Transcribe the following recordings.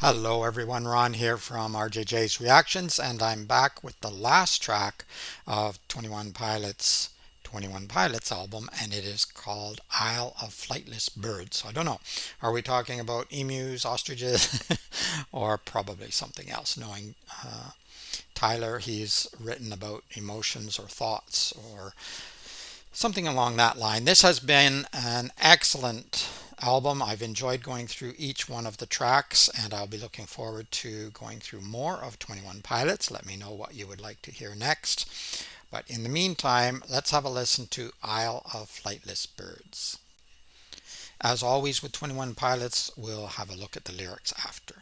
Hello everyone, Ron here from RJJ's Reactions, and I'm back with the last track of 21 Pilots album, and it is called Isle of Flightless Birds. So I don't know, are we talking about emus, ostriches, or probably something else? Knowing Tyler, he's written about emotions or thoughts or something along that line. This has been an excellent album. I've enjoyed going through each one of the tracks, and I'll be looking forward to going through more of 21 Pilots. Let me know what you would like to hear next. But in the meantime, let's have a listen to Isle of Flightless Birds. As always with 21 Pilots, we'll have a look at the lyrics after.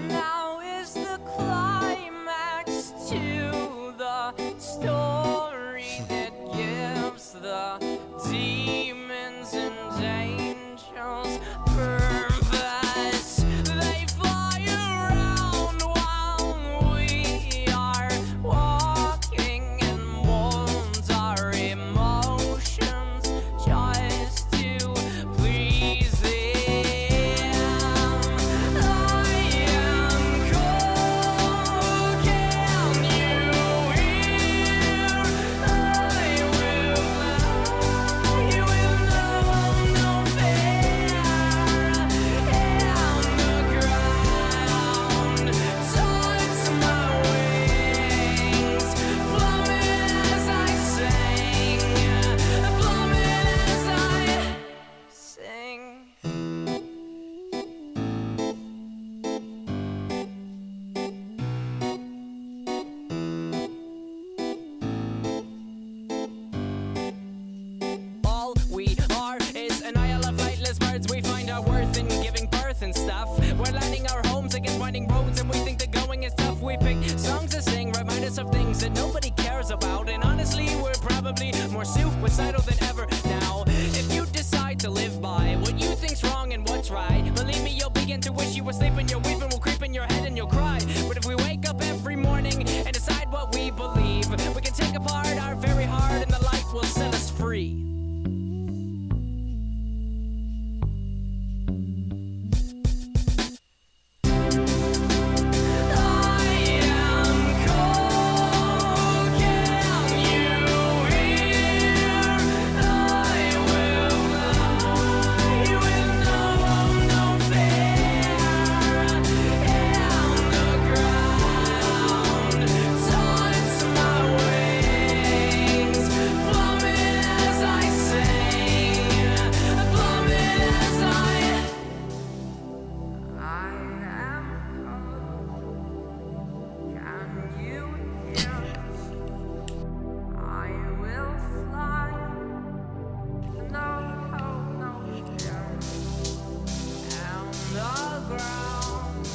Now is the climax to the story that gives the demons and angels purpose. They fly around while we are walking and mold our emotions just to please them. I am cold, can you hear? I will fly with no fear, and the ground touch my wings, plummet as I sing, plummet as I sing. All we are is an isle of flightless birds. We find our worth in giving birth and stuff. We're landing our homes against winding roads, and we think the going is tough. We pick songs to sing, remind us of things that nobody cares about. And honestly, we're probably more suicidal than ever now. If you decide to live by what you think's wrong and what's right, believe me, you'll begin to wish you were sleeping. Your weeping will creep in your head and you'll cry. But if we wake up every morning and decide what we believe, we can take apart our very heart, and the light will set us free. I am cold, can you hear? I will fly with no fear, and the ground touch my wings, plummet as I sing, plummet as I am cold, can you hear? I will fly with no fear, and the ground.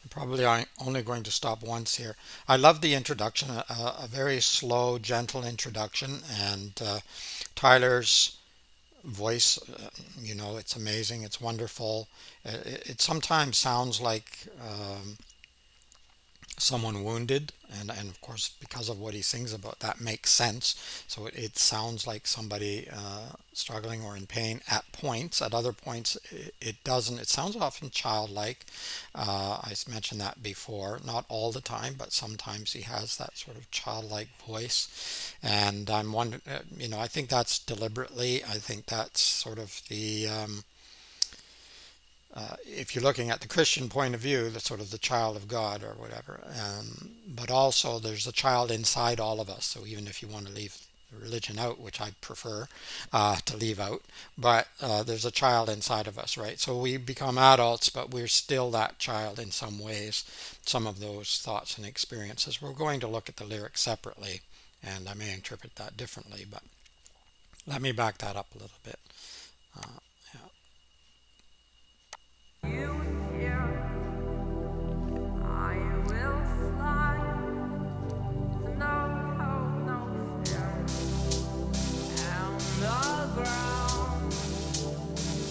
I'm probably only going to stop once here. I love the introduction, a very slow, gentle introduction, and Tyler's voice, it's amazing, it's wonderful. It sometimes sounds like someone wounded, and of course because of what he sings about, that makes sense. So it sounds like somebody struggling or in pain at points. At other points it doesn't. It sounds often childlike. I mentioned that before. Not all the time, but sometimes he has that sort of childlike voice. And I'm wondering, I think that's deliberately. I think that's sort of the if you're looking at the Christian point of view, the sort of the child of God or whatever. But also, there's a child inside all of us. So even if you want to leave religion out, which I prefer to leave out, but there's a child inside of us, right? So we become adults, but we're still that child in some ways. Some of those thoughts and experiences. We're going to look at the lyrics separately, and I may interpret that differently, but let me back that up a little bit. Uh, yeah. You here, I will fly. No hope, no fear. And the ground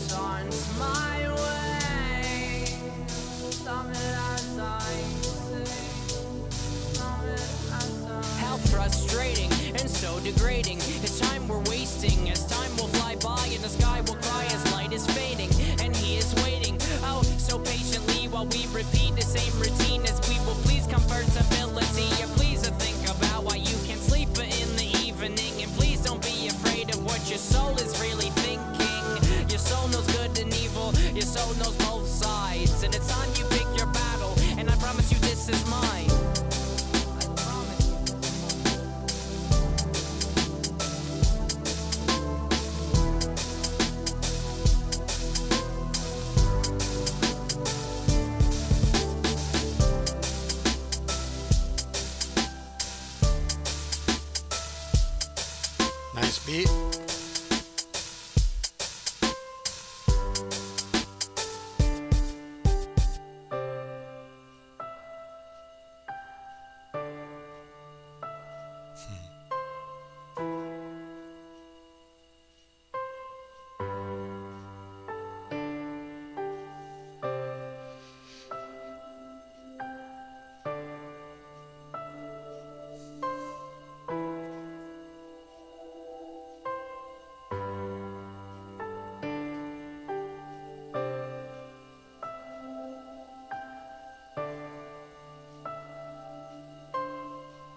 turns my way. Summit as I sing. Summit as I how frustrating and so degrading. It's time we're wasting, as time will fly by and the sky will cry as light is fading. And he is waiting, oh, so patiently while we repeat the same routine as we will please comfortability. Yeah, please think about why you can sleep in the evening. And please don't be afraid of what your soul is really thinking. Your soul knows good and evil, your soul knows both sides. And it's time you pick your battle, and I promise you this is mine. I promise you. Nice beat.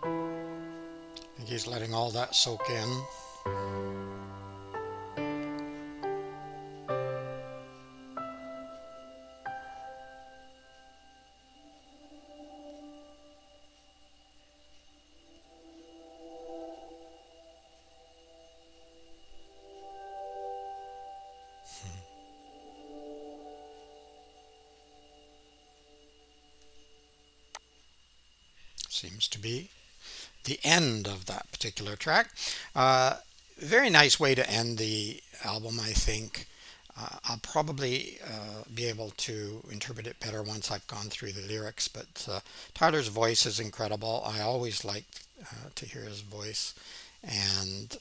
I think he's letting all that soak in. Seems to be the end of that particular track. Uh, Very nice way to end the album, I think. I'll probably be able to interpret it better once I've gone through the lyrics, but Tyler's voice is incredible. I always liked to hear his voice, and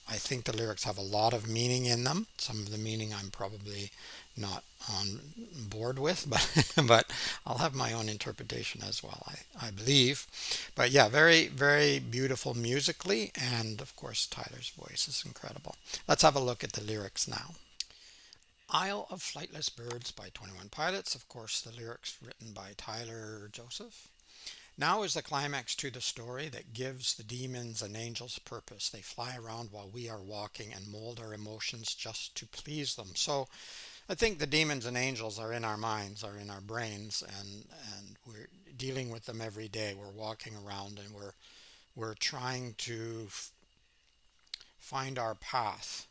I think the lyrics have a lot of meaning in them. Some of the meaning I'm probably not on board with, but but I'll have my own interpretation as well, I believe. But yeah, very, very beautiful musically, and of course Tyler's voice is incredible. Let's have a look at the lyrics now. Isle of Flightless Birds by 21 Pilots, of course the lyrics written by Tyler Joseph. Now is the climax to the story that gives the demons an angel's purpose. They fly around while we are walking and mold our emotions just to please them. So I think the demons and angels are in our minds, are in our brains, and we're dealing with them every day. We're walking around and we're trying to find our path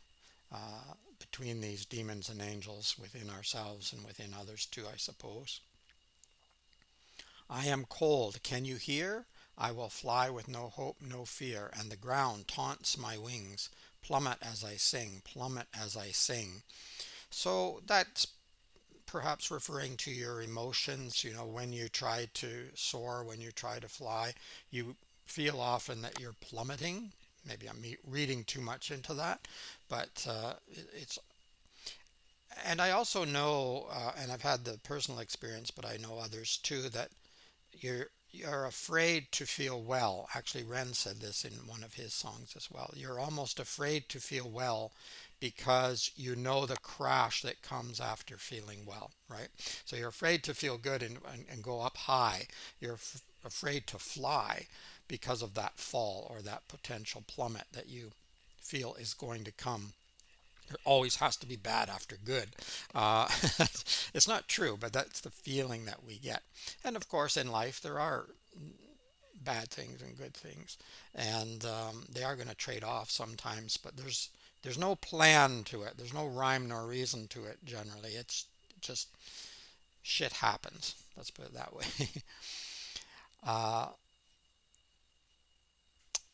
between these demons and angels within ourselves and within others too, I suppose. I am cold, can you hear? I will fly with no hope, no fear, and the ground taunts my wings. Plummet as I sing, plummet as I sing. So that's perhaps referring to your emotions. When you try to soar, when you try to fly, you feel often that you're plummeting. Maybe I'm reading too much into that, but it's. And I also know, and I've had the personal experience, but I know others too, that you're you're afraid to feel well. Actually, Ren said this in one of his songs as well. You're almost afraid to feel well because you know the crash that comes after feeling well, right? So you're afraid to feel good and go up high. You're afraid to fly because of that fall or that potential plummet that you feel is going to come. It always has to be bad after good. Uh, it's not true, but that's the feeling that we get. And of course, in life, there are bad things and good things, and they are going to trade off sometimes. But there's no plan to it. There's no rhyme nor reason to it. Generally, it's just shit happens. Let's put it that way. uh,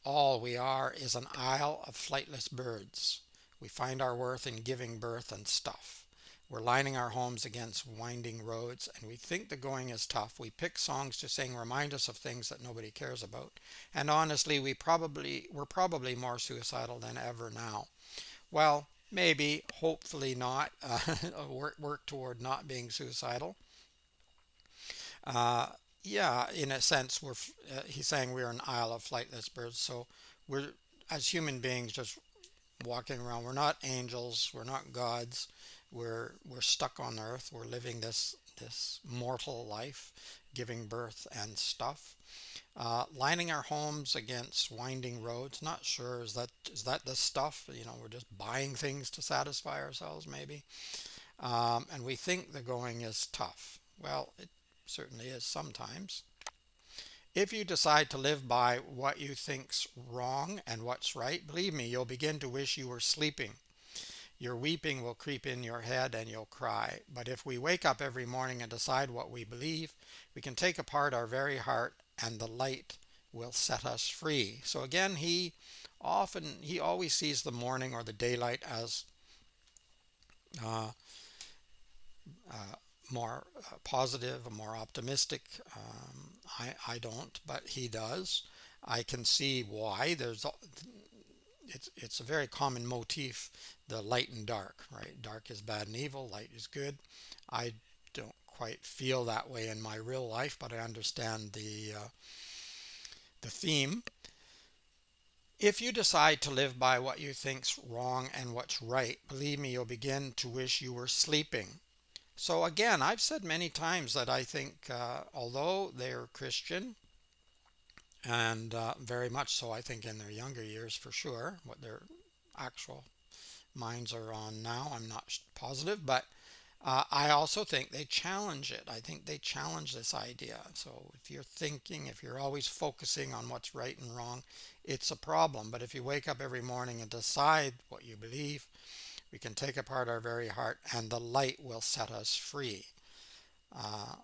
all we are is an isle of flightless birds. We find our worth in giving birth and stuff. We're lining our homes against winding roads, and we think the going is tough. We pick songs to sing, remind us of things that nobody cares about. And honestly, we're probably more suicidal than ever now. Well, maybe, hopefully not. Work toward not being suicidal. Uh, yeah, in a sense, he's saying we're an isle of flightless birds. So we're, as human beings, just walking around. We're not angels. We're not gods. We're stuck on Earth. We're living this mortal life, giving birth and stuff. Lining our homes against winding roads. Not sure, is that the stuff? We're just buying things to satisfy ourselves, maybe. And we think the going is tough. Well, it certainly is sometimes. If you decide to live by what you think's wrong and what's right, believe me, you'll begin to wish you were sleeping. Your weeping will creep in your head and you'll cry. But if we wake up every morning and decide what we believe, we can take apart our very heart and the light will set us free. So again, he always sees the morning or the daylight as uh, more positive, more optimistic. I don't, but he does. I can see why. It's a very common motif, the light and dark, right? Dark is bad and evil, light is good. I don't quite feel that way in my real life, but I understand the theme. If you decide to live by what you think's wrong and what's right, believe me, you'll begin to wish you were sleeping. So again, I've said many times that I think, although they're Christian, and very much so, I think in their younger years for sure, what their actual minds are on now, I'm not positive, but I also think they challenge it. I think they challenge this idea. So if you're always focusing on what's right and wrong, it's a problem. But if you wake up every morning and decide what you believe, we can take apart our very heart and the light will set us free. Uh,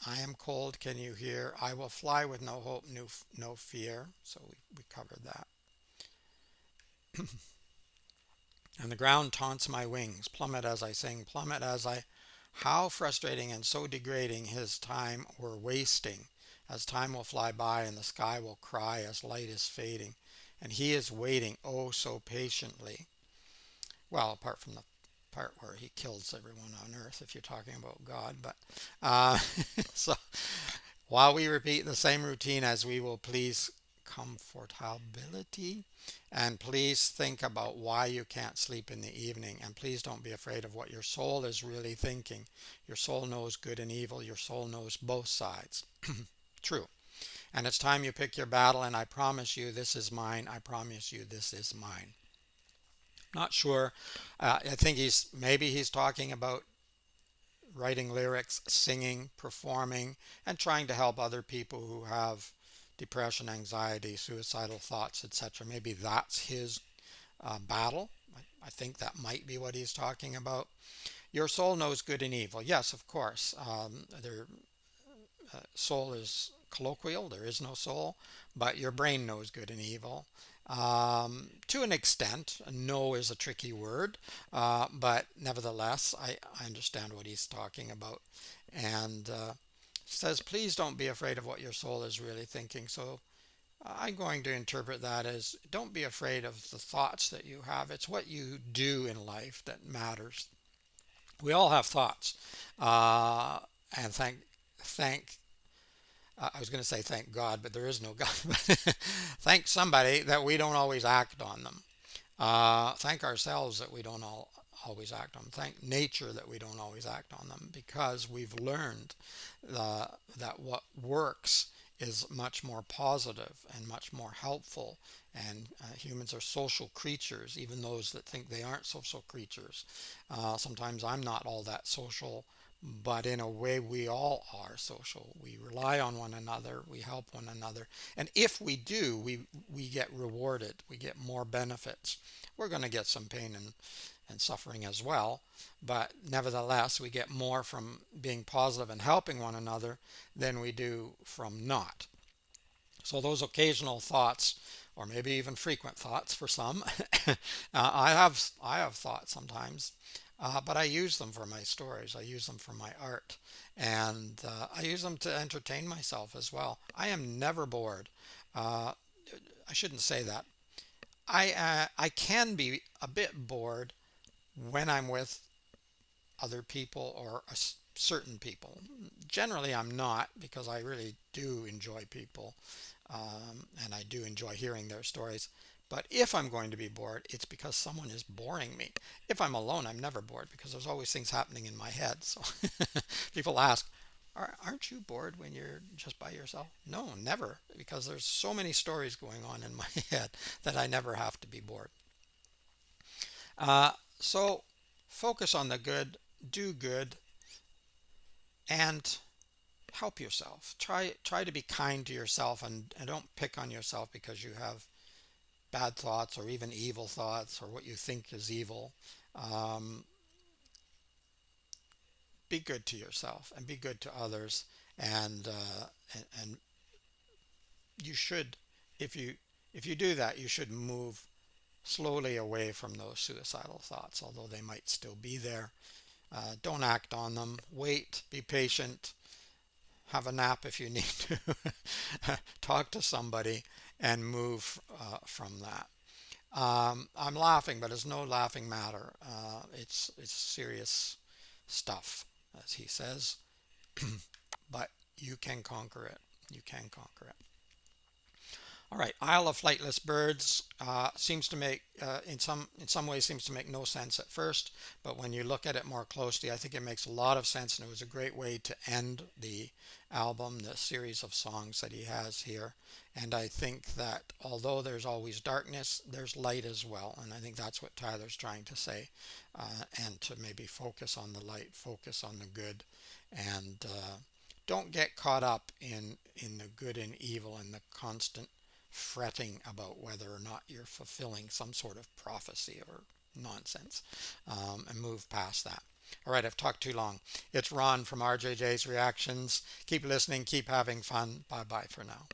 I am cold, can you hear? I will fly with no hope, no fear. So we covered that. And the ground taunts my wings. Plummet as I sing, plummet as I. How frustrating and so degrading his time we're wasting. As time will fly by and the sky will cry as light is fading. And he is waiting, oh so patiently. Well, apart from the part where he kills everyone on earth, if you're talking about God. But so while we repeat the same routine as we will please comfortability, and please think about why you can't sleep in the evening, and please don't be afraid of what your soul is really thinking. Your soul knows good and evil. Your soul knows both sides. True. And it's time you pick your battle, and I promise you this is mine. I promise you this is mine. Not sure. I think he's talking about writing lyrics, singing, performing, and trying to help other people who have depression, anxiety, suicidal thoughts, etc. Maybe that's his battle. I think that might be what he's talking about. Your soul knows good and evil. Yes, of course. Their soul is colloquial. There is no soul, but your brain knows good and evil. To an extent, no is a tricky word, but nevertheless, I understand what he's talking about. And says, please don't be afraid of what your soul is really thinking. So I'm going to interpret that as don't be afraid of the thoughts that you have. It's what you do in life that matters. We all have thoughts, and thank I was going to say thank God, but there is no God. Thank somebody that we don't always act on them. Thank ourselves that we don't always act on them. Thank nature that we don't always act on them because we've learned that what works is much more positive and much more helpful. And humans are social creatures, even those that think they aren't social creatures. Sometimes I'm not all that social, but in a way we all are social. We rely on one another, we help one another, and if we do, we get rewarded, we get more benefits. We're going to get some pain and suffering as well, but nevertheless we get more from being positive and helping one another than we do from not. So those occasional thoughts, or maybe even frequent thoughts for some, I have thoughts sometimes, but I use them for my stories. I use them for my art, and I use them to entertain myself as well. I am never bored. Uh, I shouldn't say that. I can be a bit bored when I'm with other people or certain people. Generally, I'm not because I really do enjoy people, and I do enjoy hearing their stories. But if I'm going to be bored, it's because someone is boring me. If I'm alone, I'm never bored because there's always things happening in my head. So people ask, aren't you bored when you're just by yourself? No, never, because there's so many stories going on in my head that I never have to be bored. So focus on the good, do good, and help yourself. Try to be kind to yourself, and don't pick on yourself because you have bad thoughts or even evil thoughts or what you think is evil. Um, be good to yourself and be good to others, and you should, if you do that, you should move slowly away from those suicidal thoughts, although they might still be there. Don't act on them. Wait, be patient, have a nap if you need to, talk to somebody, and move from that. I'm laughing, but it's no laughing matter. It's serious stuff, as he says, but you can conquer it. You can conquer it. All right, Isle of Flightless Birds seems to make, in some ways, seems to make no sense at first, but when you look at it more closely, I think it makes a lot of sense, and it was a great way to end the album, the series of songs that he has here. And I think that although there's always darkness, there's light as well, and I think that's what Tyler's trying to say, and to maybe focus on the light, focus on the good, and don't get caught up in the good and evil and the constant fretting about whether or not you're fulfilling some sort of prophecy or nonsense, and move past that. All right, I've talked too long. It's Ron from RJJ's Reactions. Keep listening, keep having fun. Bye bye for now.